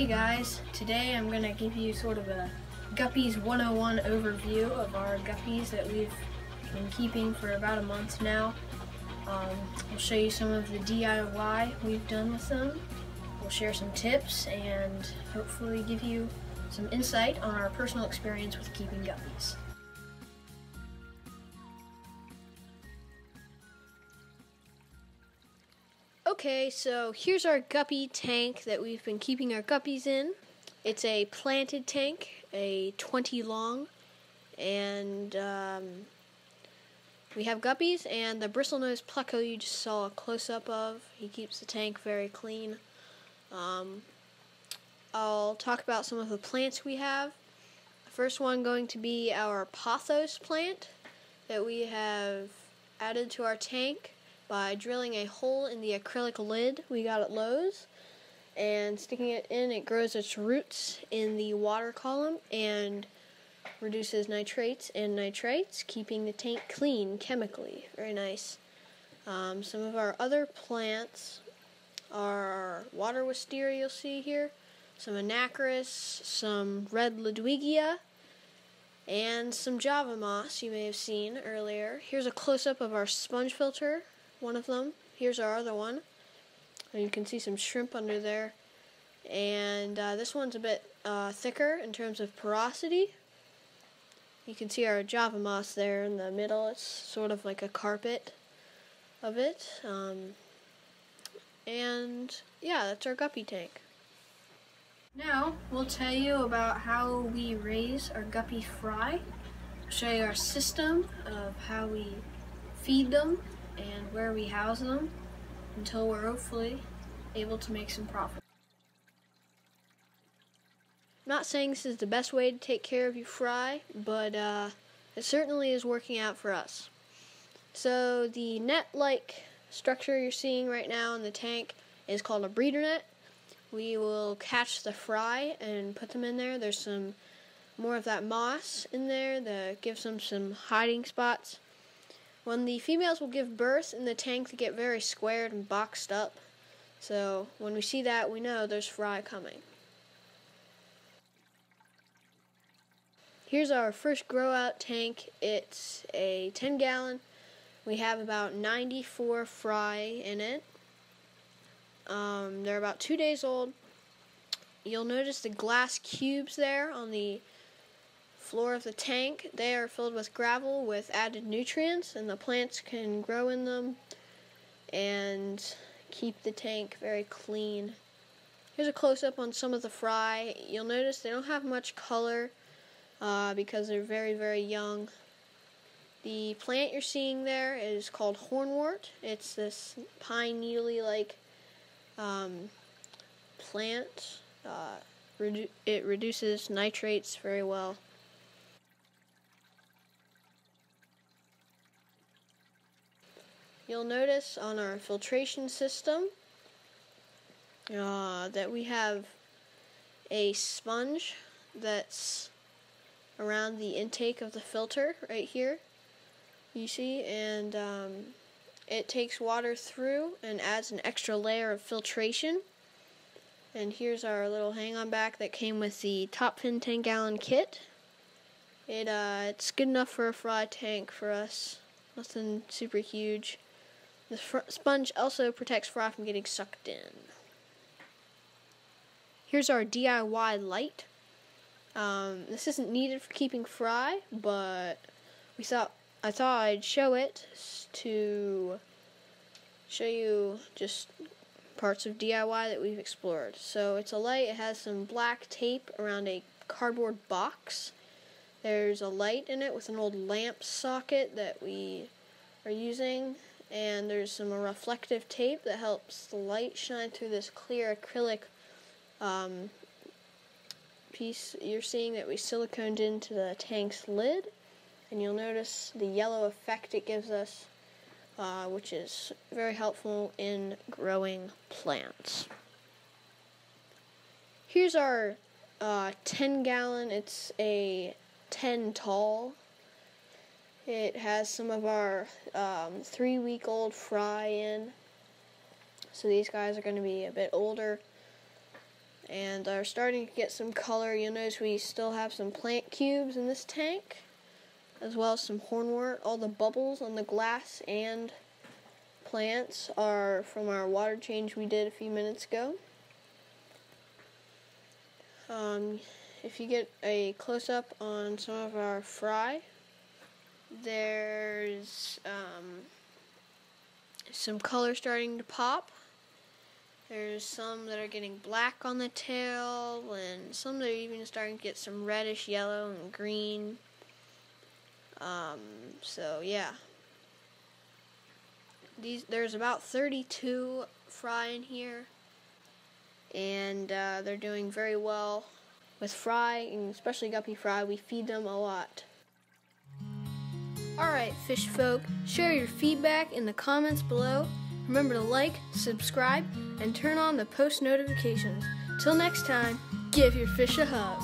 Hey guys, today I'm going to give you sort of a Guppies 101 overview of our guppies that we've been keeping for about a month now. We'll show you some of the DIY we've done with them. We'll share some tips and hopefully give you some insight on our personal experience with keeping guppies. Okay, so here's our guppy tank that we've been keeping our guppies in. It's a planted tank, a 20 long, and we have guppies and the bristlenose pleco you just saw a close-up of. He keeps the tank very clean. I'll talk about some of the plants we have. The first one going to be our pothos plant that we have added to our tank by drilling a hole in the acrylic lid we got at Lowe's and sticking it in. It grows its roots in the water column and reduces nitrates and nitrites, keeping the tank clean chemically. Very nice. Some of our other plants are water wisteria, you'll see here, some anacris, some red Ludwigia, and some Java moss you may have seen earlier. Here's a close-up of our sponge filter, one of them. Here's our other one. And you can see some shrimp under there. And this one's a bit thicker in terms of porosity. You can see our Java moss there in the middle. It's sort of like a carpet of it. And yeah, that's our guppy tank. Now, we'll tell you about how we raise our guppy fry. I'll show you our system of how we feed them and where we house them until we're hopefully able to make some profit. I'm not saying this is the best way to take care of your fry, but it certainly is working out for us. So the net-like structure you're seeing right now in the tank is called a breeder net. We will catch the fry and put them in there. There's some more of that moss in there that gives them some hiding spots. When the females will give birth in the tank, they get very squared and boxed up. So when we see that, we know there's fry coming. Here's our first grow out tank. It's a 10-gallon. We have about 94 fry in it. They're about 2 days old. You'll notice the glass cubes there on the floor of the tank. They are filled with gravel with added nutrients, and the plants can grow in them and keep the tank very clean. Here's a close-up on some of the fry. You'll notice they don't have much color because they're very, very young. The plant you're seeing there is called hornwort. It's this pine needly-like plant. It reduces nitrates very well. You'll notice on our filtration system that we have a sponge that's around the intake of the filter right here, you see, and it takes water through and adds an extra layer of filtration. And here's our little hang-on back that came with the top fin 10-gallon kit. It's good enough for a fry tank for us, nothing super huge. The sponge also protects fry from getting sucked in. Here's our DIY light. This isn't needed for keeping fry, but I thought I'd show it to show you just parts of DIY that we've explored. So it's a light. It has some black tape around a cardboard box. There's a light in it with an old lamp socket that we are using. And there's some reflective tape that helps the light shine through this clear acrylic piece you're seeing that we siliconed into the tank's lid. And you'll notice the yellow effect it gives us, which is very helpful in growing plants. Here's our 10-gallon. It's a 10 tall. It has some of our 3-week-old fry in. So these guys are going to be a bit older. and are starting to get some color. You'll notice we still have some plant cubes in this tank, as well as some hornwort. All the bubbles on the glass and plants are from our water change we did a few minutes ago. If you get a close-up on some of our fry, there's some color starting to pop. There's some that are getting black on the tail, and some that are even starting to get some reddish yellow and green. So yeah. There's about 32 fry in here, and they're doing very well. With fry, and especially guppy fry, we feed them a lot. Alright, fish folk, share your feedback in the comments below. Remember to like, subscribe, and turn on the post notifications. Till next time, give your fish a hug.